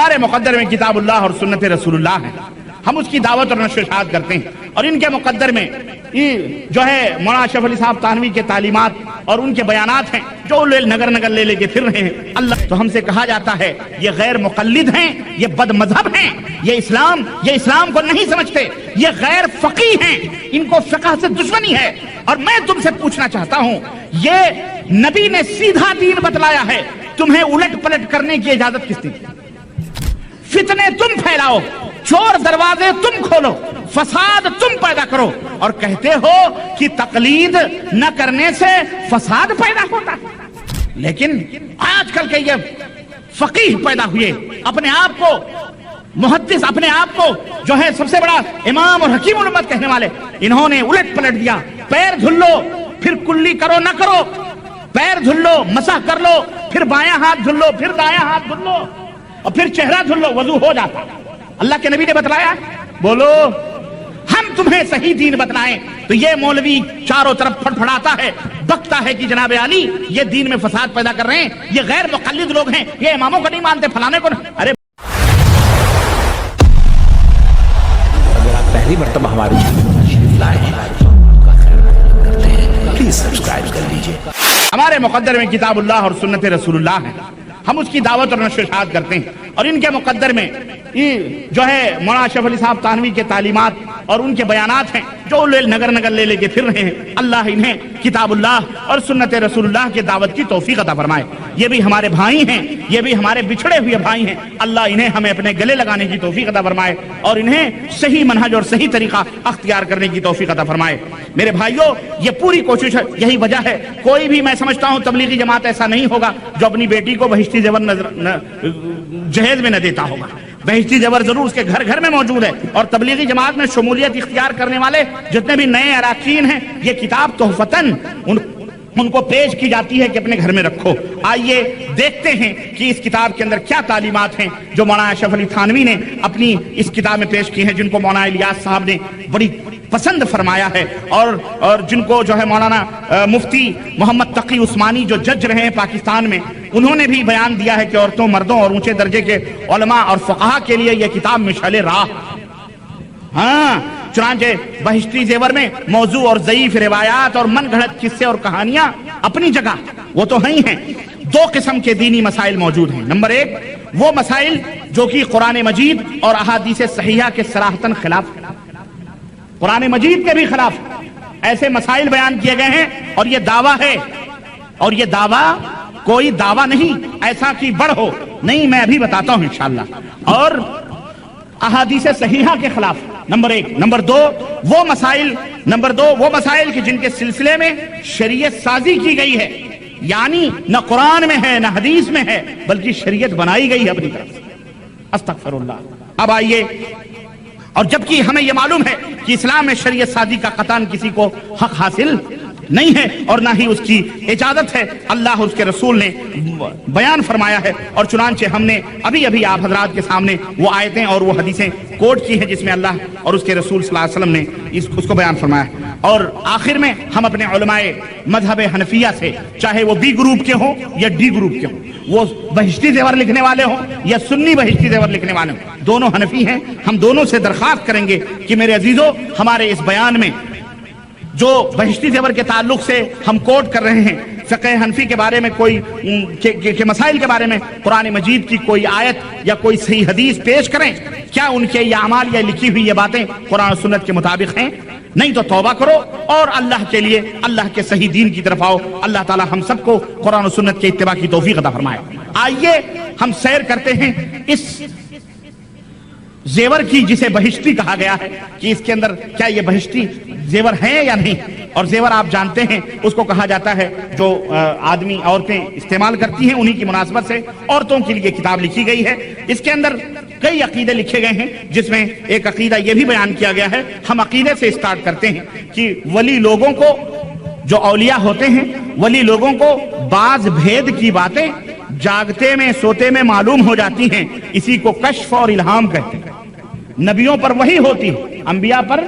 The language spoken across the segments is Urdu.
ہمارے مقدر میں کتاب اللہ اور سنت رسول اللہ ہے، ہم اس کی دعوت اور نشر و اشاعت کرتے ہیں، اور ان کے مقدر میں جو ہے مولانا اشرف علی صاحب تھانوی کے تعلیمات اور ان کے بیانات ہیں جو نگر نگر لے کے پھر رہے ہیں۔ اللہ تو ہم سے کہا جاتا ہے یہ غیر مقلد ہیں، یہ بد مذہب ہیں، یہ اسلام کو نہیں سمجھتے، یہ غیر فقیہ ہیں، ان کو فقہ سے دشمنی ہے۔ اور میں تم سے پوچھنا چاہتا ہوں، یہ نبی نے سیدھا دین بتلایا ہے، تمہیں الٹ پلٹ کرنے کی اجازت کس دی؟ فتنے تم پھیلاؤ، چور دروازے تم کھولو، فساد تم پیدا کرو، اور کہتے ہو کہ تقلید نہ کرنے سے فساد پیدا ہوتا ہے۔ لیکن آج کل کے یہ فقیہ پیدا ہوئے، اپنے آپ کو محدث، اپنے آپ کو جو ہے سب سے بڑا امام اور حکیم الامت کہنے والے، انہوں نے الٹ پلٹ دیا۔ پیر دھل لو، پھر کلی کرو نہ کرو، پیر دھل لو، مسح کر لو، پھر بایاں ہاتھ دھل لو، پھر دایاں ہاتھ دھل لو، اور پھر چہرہ دھل لو، وضو ہو جاتا۔ اللہ کے نبی نے بتلایا، بولو ہم تمہیں صحیح دین بتلائیں تو یہ مولوی چاروں طرف پھڑپھڑاتا ہے، بکتا ہے کہ جناب علی یہ دین میں فساد پیدا کر رہے ہیں، یہ غیر مقلد لوگ ہیں، یہ اماموں کو نہیں مانتے، فلانے کو نہیں۔ ارے اگر آپ پہلی مرتبہ ہمارے چینل پر تشریف لائے ہیں کا خیر کرتے ہیں، پلیز سبسکرائب کر لیجئے۔ ہمارے مقدر میں کتاب اللہ اور سنت رسول اللہ ہے، ہم اس کی دعوت اور نشر و اشاعت کرتے ہیں، اور ان کے مقدر میں جو ہے مولانا اشرف علی صاحب تھانوی کے تعلیمات اور ان کے بیانات ہیں جو نگر نگر لے کے پھر رہے ہیں۔ اللہ انہیں کتاب اللہ اور سنت رسول اللہ کے دعوت کی توفیق عطا فرمائے۔ یہ بھی ہمارے بھائی ہیں، یہ بھی ہمارے بچھڑے ہوئے بھائی ہیں، اللہ انہیں ہمیں اپنے گلے لگانے کی توفیق عطا فرمائے اور انہیں صحیح منہج اور صحیح طریقہ اختیار کرنے کی توفیق عطا فرمائے۔ میرے بھائیوں، یہ پوری کوشش ہے، یہی وجہ ہے، کوئی بھی میں سمجھتا ہوں تبلیغی جماعت ایسا نہیں ہوگا جو اپنی بیٹی کو بہشتی زیور جہیز میں نہ دیتا ہوگا۔ بہشتی زیور ضرور اس کے گھر گھر میں موجود ہے، اور تبلیغی جماعت میں شمولیت اختیار کرنے والے جتنے بھی نئے اراکین ہیں، یہ کتاب تحفتاً ان کو پیش کی جاتی ہے کہ اپنے گھر میں رکھو۔ آئیے دیکھتے ہیں کہ اس کتاب کے اندر کیا تعلیمات ہیں جو مولانا اشرف علی تھانوی نے اپنی اس کتاب میں پیش کی ہیں، جن کو مولانا الیاس صاحب نے بڑی پسند فرمایا ہے، اور جن کو جو ہے مولانا مفتی محمد تقی عثمانی جو جج رہے ہیں پاکستان میں، انہوں نے بھی بیان دیا ہے کہ عورتوں، مردوں اور اونچے درجے کے علماء اور فقہا کے لیے یہ کتاب مشعل راہ۔ ہاں، چنانچہ بہشتی زیور میں موضوع اور ضعیف روایات اور من گھڑت قصے اور کہانیاں اپنی جگہ وہ تو ہیں۔ دو قسم کے دینی مسائل موجود ہیں۔ نمبر ایک، وہ مسائل جو کہ قرآن مجید اور احادیث صحیحہ کے صراحتاً خلاف، قرآن مجید کے بھی خلاف ایسے مسائل بیان کیے گئے ہیں، اور یہ دعویٰ ہے، اور یہ دعویٰ کوئی دعویٰ نہیں ایسا کہ بڑھ ہو، نہیں، میں ابھی بتاتا ہوں انشاءاللہ، اور احادیث صحیحہ کے خلاف۔ نمبر ایک۔ نمبر دو وہ مسائل کہ جن کے سلسلے میں شریعت سازی کی گئی ہے، یعنی نہ قرآن میں ہے نہ حدیث میں ہے، بلکہ شریعت بنائی گئی ہے اپنی طرف سے۔ استغفر اللہ۔ اب آئیے، اور جبکہ ہمیں یہ معلوم ہے کہ اسلام میں شریعت سازی کا قطعاً کسی کو حق حاصل نہیں ہے اور نہ ہی اس کی اجازت ہے، اللہ اور اس کے رسول نے بیان فرمایا ہے، اور چنانچہ ہم نے ابھی آپ حضرات کے سامنے وہ آیتیں اور وہ حدیثیں کوٹ کی ہیں جس میں اللہ اور اس کے رسول صلی اللہ علیہ وسلم نے اس کو بیان فرمایا ہے۔ اور آخر میں ہم اپنے علماء مذہب حنفیہ سے، چاہے وہ بی گروپ کے ہوں یا ڈی گروپ کے ہوں، وہ بہشتی زیور لکھنے والے ہوں یا سنی بہشتی زیور لکھنے والے ہوں، دونوں حنفی ہیں، ہم دونوں سے درخواست کریں گے کہ میرے عزیزو، ہمارے اس بیان میں جو بہشتی زیور کے تعلق سے ہم کوٹ کر رہے ہیں، فقہ حنفی کے بارے میں کوئی کے مسائل کے بارے میں قرآن مجید کی کوئی آیت یا کوئی صحیح حدیث پیش کریں، کیا ان کے یہ اعمال یا لکھی ہوئی یہ باتیں قرآن و سنت کے مطابق ہیں؟ نہیں تو توبہ کرو اور اللہ کے لیے، اللہ کے صحیح دین کی طرف آؤ۔ اللہ تعالی ہم سب کو قرآن و سنت کے اتباع کی توفیق عطا فرمائے۔ آئیے ہم سیر کرتے ہیں اس زیور کی جسے بہشتی کہا گیا ہے، کہ اس کے اندر کیا یہ بہشتی زیور ہیں یا نہیں۔ اور زیور آپ جانتے ہیں اس کو کہا جاتا ہے جو آدمی عورتیں استعمال کرتی ہیں، انہی کی مناسبت سے عورتوں کے لیے کتاب لکھی گئی ہے۔ اس کے اندر کئی عقیدے لکھے گئے ہیں، جس میں ایک عقیدہ یہ بھی بیان کیا گیا ہے۔ ہم عقیدے سے اسٹارٹ کرتے ہیں کہ ولی لوگوں کو، جو اولیاء ہوتے ہیں، ولی لوگوں کو بعض بھید کی باتیں جاگتے میں سوتے میں معلوم ہو جاتی ہیں، اسی کو کشف اور الہام کہتے ہیں۔ نبیوں پر وحی ہوتی ہے، انبیاء پر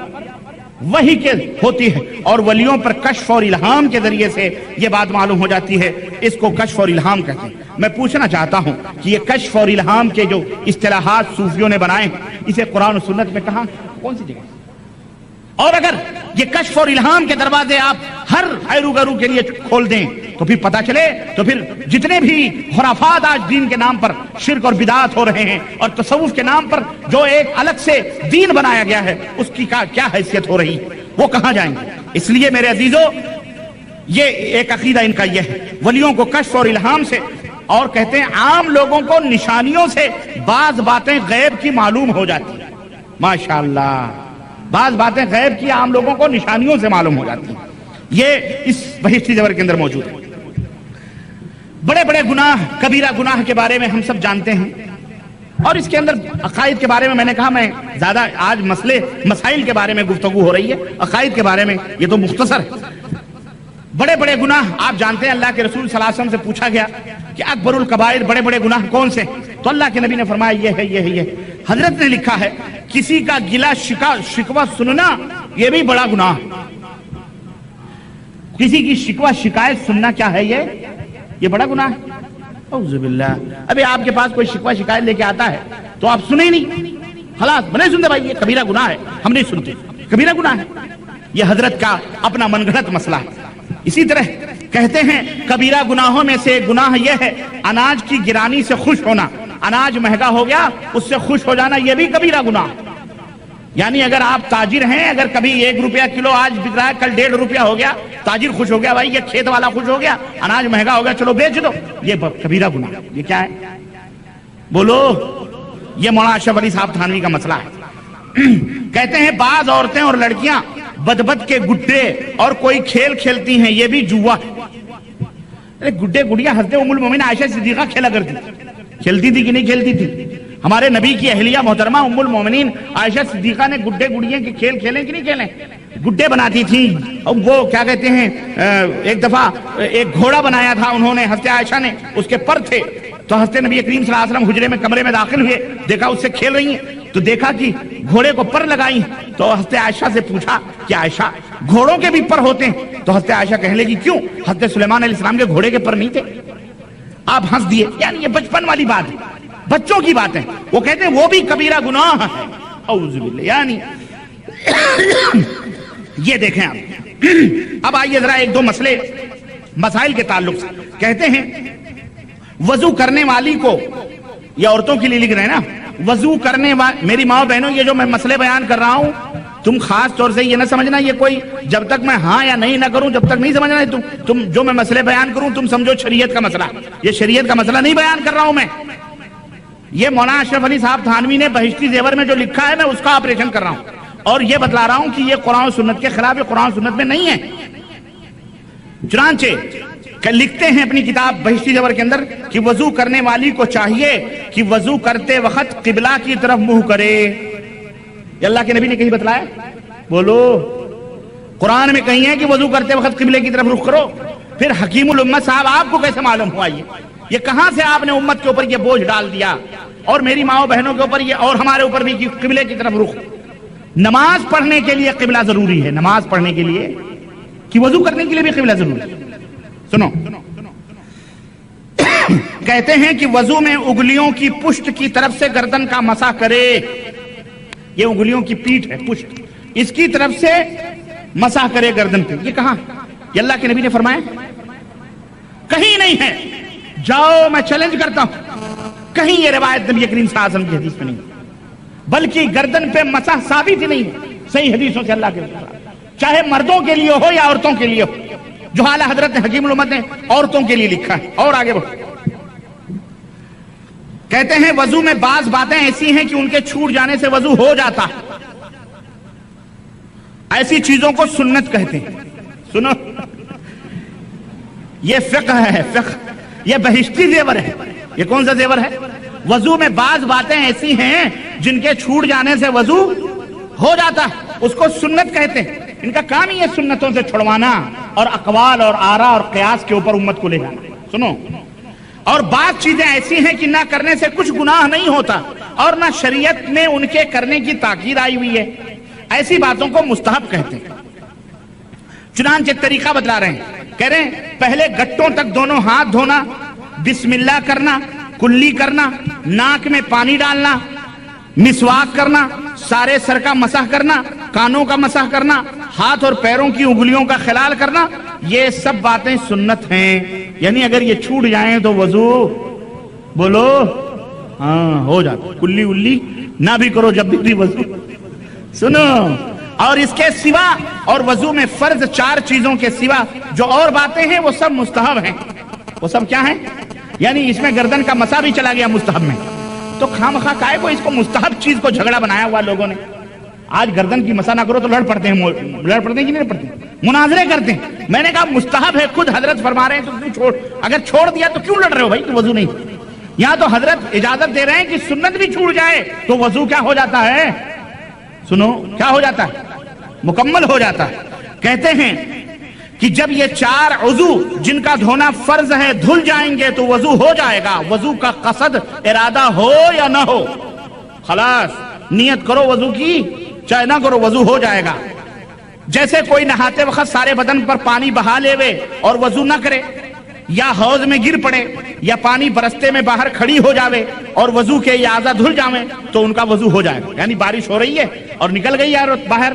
وحی کے ہوتی ہے اور ولیوں پر کشف اور الہام کے ذریعے سے یہ بات معلوم ہو جاتی ہے. اس کو کشف اور الہام کہتے ہیں. میں پوچھنا چاہتا ہوں کہ یہ کشف اور الہام کے جو اصطلاحات صوفیوں نے بنائے ہیں اسے قرآن و سنت میں کہاں کون سی جگہ؟ اور اگر یہ کشف اور الہام کے دروازے آپ ہر حیرو گرو کے لیے کھول دیں تو پھر پتہ چلے تو پھر جتنے بھی خرافات آج دین کے نام پر شرک اور بدعات ہو رہے ہیں اور تصوف کے نام پر جو ایک الگ سے دین بنایا گیا ہے اس کی کیا حیثیت ہو رہی ہے، وہ کہاں جائیں گے؟ اس لیے میرے عزیزو یہ ایک عقیدہ ان کا یہ ہے، ولیوں کو کشف اور الہام سے، اور کہتے ہیں عام لوگوں کو نشانیوں سے بعض باتیں غیب کی معلوم ہو جاتی ہیں. ماشاءاللہ، بعض باتیں غیب کی عام لوگوں کو نشانیوں سے معلوم ہو جاتی ہیں. یہ اس بہشتی زیور کے اندر موجود ہے. بڑے بڑے گناہ، کبیرہ گناہ کے بارے میں ہم سب جانتے ہیں، اور اس کے اندر عقائد کے بارے میں نے کہا میں زیادہ آج مسائل کے بارے میں گفتگو ہو رہی ہے، عقائد کے بارے میں یہ تو مختصر ہے. بڑے بڑے گناہ آپ جانتے ہیں، اللہ کے رسول صلی اللہ علیہ وسلم سے پوچھا گیا کہ اکبر الکبائر، بڑے بڑے گناہ کون سے؟ تو اللہ کے نبی نے فرمایا یہ ہے، یہ ہے، یہ. حضرت نے لکھا ہے کسی کا گلا شکوہ سننا یہ بھی بڑا گناہ. کسی کی شکوہ شکایت سننا کیا ہے؟ یہ بڑا گناہ ہے. اعوذ باللہ. ابھی آپ کے پاس کوئی شکوہ شکایت لے کے آتا ہے تو آپ سنیں نہیں، خلاص نہیں سنتے بھائی، یہ کبیرہ گناہ ہے، ہم نہیں سنتے، کبیرہ گناہ ہے. یہ حضرت کا اپنا من گھڑت مسئلہ ہے. اسی طرح کہتے ہیں کبیرہ گناہوں میں سے گناہ یہ ہے اناج کی گرانی سے خوش ہونا. اناج مہنگا ہو گیا اس سے خوش ہو جانا، یہ بھی کبیرہ گناہ. یعنی اگر آپ تاجر ہیں، اگر کبھی 1 روپیہ کلو آج بک رہا ہے، کل 1.5 روپیہ ہو گیا، تاجر خوش ہو گیا، بھائی یہ کھیت والا خوش ہو گیا، اناج مہنگا ہو گیا، چلو بیچ دو، یہ کبیرہ گناہ. یہ کیا ہے بولو؟ یہ مولانا اشرف علی صاحب تھانوی کا مسئلہ ہے. کہتے ہیں بعض عورتیں اور لڑکیاں بدبد کے گڈے اور کوئی کھیل کھیلتی ہیں، یہ بھی جوا ہے. ارے گڈے گڑیا حضرت ام المومنین عائشہ صدیقہ کھیلا کرتی تھی، کھیلتی تھی کہ نہیں کھیلتی تھی؟ ہمارے نبی کی اہلیہ محترمہ ام المومنین عائشہ صدیقہ نے گڈے گڑیے کے کھیل کھیلیں کہ نہیں کھیلیں؟ گڈے بناتی تھیں. وہ کیا کہتے ہیں، ایک دفعہ ایک گھوڑا بنایا تھا انہوں نے، حضرت عائشہ نے، اس کے پر تھے، تو حضرت نبی کریم صلی اللہ علیہ وسلم حجرے میں کمرے میں داخل ہوئے، دیکھا اس سے کھیل رہی ہیں، تو دیکھا کہ گھوڑے کو پر لگائی. تو حضرت عائشہ سے پوچھا کہ عائشہ گھوڑوں کے بھی پر ہوتے ہیں؟ تو حضرت عائشہ کہنے لگی کیوں؟ حضرت سلیمان علیہ السلام کے گھوڑے کے پر نہیں تھے؟ آپ ہنس دیے. یعنی یہ بچپن والی بات ہے، بچوں کی بات ہے. وہ کہتے ہیں وہ بھی کبیرہ گناہ ہے. اعوذ باللہ. یعنی یہ دیکھیں آپ. اب آئیے ذرا ایک دو مسائل کے تعلق سے. کہتے ہیں وضو کرنے والی کو، یہ عورتوں کے لیے لکھ رہے ہیں نا، وضو کرنے والی، میری ماں بہنوں یہ جو میں مسئلے بیان کر رہا ہوں تم خاص طور سے یہ نہ سمجھنا یہ کوئی جب تک میں ہاں یا نہیں نہ کروں جب تک نہیں سمجھنا. تم جو میں مسئلے بیان کروں تم سمجھو شریعت کا مسئلہ. یہ شریعت کا مسئلہ نہیں بیان کر رہا ہوں میں، یہ مولانا اشرف علی صاحب تھانوی نے بہشتی زیور میں جو لکھا ہے میں اس کا آپریشن کر رہا ہوں، اور یہ بتلا رہا ہوں کہ یہ قرآن و سنت کے خلاف، یہ قرآن و سنت میں نہیں ہے. چنانچہ لکھتے ہیں اپنی کتاب بہشتی زیور کے اندر کہ وضو کرنے والی کو چاہیے کہ وضو کرتے وقت قبلہ کی طرف منہ کرے. یہ اللہ کے نبی نے کہیں بتلایا؟ بولو. قرآن میں کہیں ہے کہ وضو کرتے وقت قبلے کی طرف رخ کرو. پھر حکیم الامت صاحب آپ کو کیسے معلوم ہوا یہ کہاں سے آپ نے امت کے اوپر یہ بوجھ ڈال دیا، اور میری ماں بہنوں کے اوپر یہ، اور ہمارے اوپر بھی، کہ قبلے کی طرف رخ. نماز پڑھنے کے لیے قبلہ ضروری ہے، نماز پڑھنے کے لیے، کہ وضو کرنے کے لیے بھی قبلہ ضروری ہے. سنو، کہتے ہیں کہ وضو میں انگلیوں کی پشت کی طرف سے گردن کا مسح کرے. یہ انگلیوں کی پیٹھ ہے، پشت، اس کی طرف سے مسح کرے گردن پہ. یہ کہاں؟ یہ اللہ کے نبی نے فرمایا؟ کہیں نہیں ہے. جاؤ، میں چیلنج کرتا ہوں، کہیں یہ روایت نبی کریم صلی اللہ علیہ وسلم کی حدیث میں نہیں، بلکہ گردن پہ مسح ثابت ہی نہیں ہے صحیح حدیثوں سے اللہ کے رسول، چاہے مردوں کے لیے ہو یا عورتوں کے لیے ہو. جو اعلیٰ حضرت حکیم الامت نے عورتوں کے لیے لکھا ہے. اور آگے بڑھو. کہتے ہیں وضو میں بعض باتیں ایسی ہیں کہ ان کے چھوٹ جانے سے وضو ہو جاتا ہے. ایسی چیزوں کو سنت کہتے ہیں. سنو، یہ فقہ ہے، فقہ. یہ بہشتی زیور ہے. یہ کون سا زیور ہے؟ وضو میں بعض باتیں ایسی ہیں جن کے چھوٹ جانے سے وضو ہو جاتا ہے، اس کو سنت کہتے ہیں. ان کا کام ہی ہے سنتوں سے چھڑوانا اور اقوال اور آراء اور قیاس کے اوپر امت کو لے جانا. سنو، اور بعض چیزیں ایسی ہیں کہ نہ کرنے سے کچھ گناہ نہیں ہوتا، اور نہ شریعت میں ان کے کرنے کی تاکید آئی ہوئی ہے. ایسی باتوں کو مستحب کہتے ہیں. چنانچہ طریقہ بتلا رہے ہیں, کہہ رہے ہیں پہلے گٹوں تک دونوں ہاتھ دھونا, بسم اللہ کرنا, کلی کرنا, ناک میں پانی ڈالنا, مسواک کرنا, سارے سر کا مسح کرنا, کانوں کا مسح کرنا, ہاتھ اور پیروں کی انگلیوں کا خلال کرنا, یہ سب باتیں سنت ہیں. یعنی اگر یہ چھوٹ جائیں تو وضو بولو ہاں ہو جاتا, کلی الی نہ بھی کرو جب بھی وضو. سنو, اور اس کے سوا اور وضو میں فرض 4 چیزوں کے سوا جو اور باتیں ہیں وہ سب مستحب ہیں. وہ سب کیا ہیں؟ یعنی اس میں گردن کا مسح بھی چلا گیا مستحب میں. تو خامخواہ کائے کو اس کو مستحب چیز کو جھگڑا بنایا ہوا لوگوں نے. آج گردن کی مسح نہ کرو تو لڑ پڑتے ہیں کہ نہیں پڑتے, مناظرے کرتے ہیں. میں نے کہا مستحب ہے, خود حضرت فرما رہے ہیں تو کیوں چھوڑ, اگر چھوڑ دیا تو کیوں لڑ رہے ہو بھائی کہ وضو نہیں. یہاں تو حضرت اجازت دے رہے ہیں کہ سنت بھی چھوٹ جائے تو وضو کیا ہو جاتا ہے, سنو کیا ہو جاتا ہے, مکمل ہو جاتا ہے. کہتے ہیں کہ جب یہ 4 عضو جن کا دھونا فرض ہے دھل جائیں گے تو وضو ہو جائے گا. وضو کا قصد ارادہ ہو یا نہ ہو, خلاص نیت کرو وضو کی چاہے نہ کرو وضو ہو جائے گا. جیسے کوئی نہاتے وقت سارے بدن پر پانی بہا لے وے اور وضو نہ کرے, یا حوض میں گر پڑے, یا پانی برستے میں باہر کھڑی ہو جاوے اور وضو کے اعضاء دھل جاویں تو ان کا وضو ہو جائے گا. یعنی بارش ہو رہی ہے اور نکل گئی یار باہر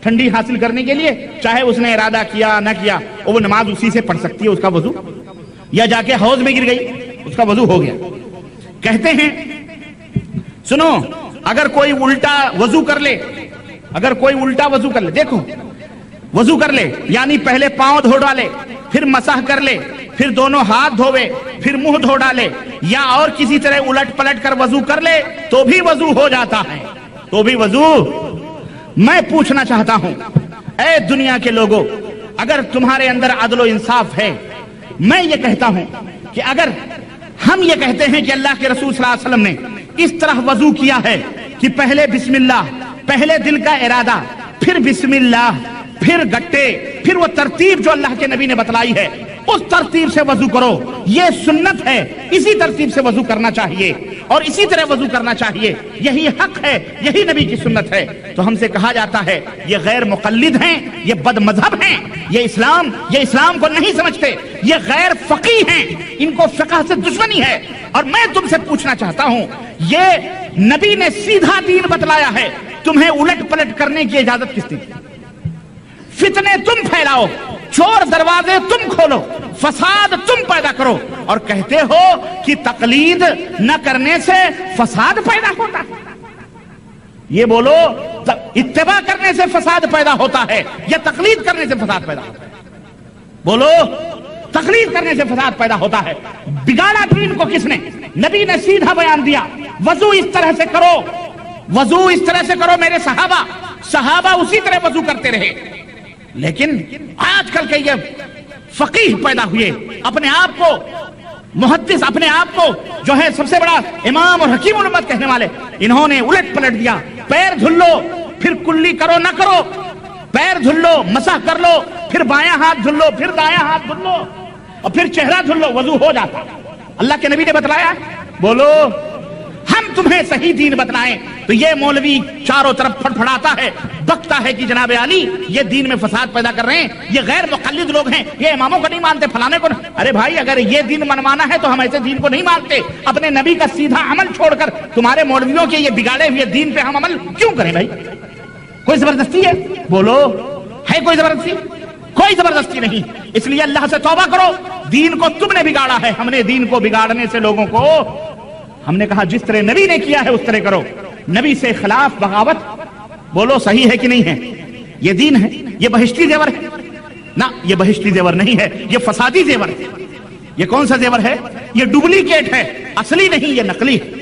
ٹھنڈی حاصل کرنے کے لیے, چاہے اس نے ارادہ کیا نہ کیا وہ نماز اسی سے پڑھ سکتی ہے, اس کا وضو. یا جا کے حوض میں گر گئی اس کا وضو ہو گیا. کہتے ہیں سنو, اگر کوئی الٹا وضو کر لے, اگر کوئی الٹا وضو کر لے, دیکھو وضو کر لے یعنی پہلے پاؤں دھو ڈالے, پھر مسح کر لے, پھر دونوں ہاتھ دھوے, پھر منہ دھو ڈالے, یا اور کسی طرح الٹ پلٹ کر وضو کر لے تو بھی وضو ہو جاتا ہے, تو بھی وضو. میں پوچھنا چاہتا ہوں اے دنیا کے لوگوں, اگر تمہارے اندر عدل و انصاف ہے, میں یہ کہتا ہوں کہ اگر ہم یہ کہتے ہیں کہ اللہ کے رسول صلی اللہ علیہ وسلم نے اس طرح وضو کیا ہے کہ پہلے بسم اللہ, پہلے دل کا ارادہ, پھر بسم اللہ, پھر گٹے, پھر وہ ترتیب جو اللہ کے نبی نے بتلائی ہے اس ترتیب سے وضو کرو, یہ سنت ہے, اسی ترتیب سے وضو کرنا چاہیے اور اسی طرح وضو کرنا چاہیے, یہی حق ہے, یہی نبی کی سنت ہے. تو ہم سے کہا جاتا ہے یہ غیر مقلد ہیں, یہ بد مذہب ہیں, یہ اسلام کو نہیں سمجھتے, یہ غیر فقیہ ہیں, ان کو فقہ سے دشمنی ہے. اور میں تم سے پوچھنا چاہتا ہوں, یہ نبی نے سیدھا دین بتلایا ہے, تمہیں الٹ پلٹ کرنے کی اجازت کس دی؟ فتنے تم پھیلاؤ, چور دروازے تم کھولو, فساد تم پیدا کرو, اور کہتے ہو کہ تقلید نہ کرنے سے فساد پیدا ہوتا ہے. یہ بولو اتباع کرنے سے فساد پیدا ہوتا ہے یا تقلید کرنے سے فساد پیدا ہوتا ہے؟ بولو تقلید کرنے سے فساد پیدا ہوتا ہے. بگاڑا دین کو کس نے؟ نبی نے سیدھا بیان دیا, وضو اس طرح سے کرو, وضو اس طرح سے کرو. میرے صحابہ اسی طرح وضو کرتے رہے. لیکن آج کل کے یہ فقیہ پیدا ہوئے, اپنے آپ کو محدث, اپنے آپ کو جو ہے سب سے بڑا امام اور حکیم الامت کہنے والے, انہوں نے الٹ پلٹ دیا. پیر دھل لو پھر کلی کرو نہ کرو, پیر دھل لو مسح کر لو, پھر بایاں ہاتھ دھل لو, پھر دایاں ہاتھ دھل لو, اور پھر چہرہ دھل لو, وضو ہو جاتا. اللہ کے نبی نے بتلایا. بولو ہم تمہیں صحیح دین بتلائیں تو یہ مولوی چاروں طرف پھڑپھڑاتا ہے, بکتا ہے کہ جناب علی یہ دین میں فساد پیدا کر رہے ہیں, یہ غیر مقلد لوگ ہیں, یہ اماموں کو نہیں مانتے, فلانے کو. ارے بھائی اگر یہ دین منوانا ہے تو ہم ایسے دین کو نہیں مانتے. اپنے نبی کا سیدھا عمل چھوڑ کر تمہارے مولویوں کے یہ بگاڑے ہوئے دین پہ ہم عمل کیوں کریں بھائی؟ کوئی زبردستی ہے؟ بولو ہے کوئی زبردستی؟ کوئی زبردستی نہیں. اس لیے اللہ سے توبہ کرو, دین کو تم نے بگاڑا ہے. ہم نے دین کو بگاڑنے سے لوگوں کو, ہم نے کہا جس طرح نبی نے کیا ہے اس طرح کرو. نبی سے خلاف بغاوت, بولو صحیح ہے کہ نہیں ہے؟ یہ دین ہے؟ یہ بہشتی زیور ہے؟ نہ, یہ بہشتی زیور نہیں ہے, یہ فسادی زیور ہے. یہ کون سا زیور ہے؟ یہ ڈپلیکیٹ ہے, اصلی نہیں, یہ نقلی ہے.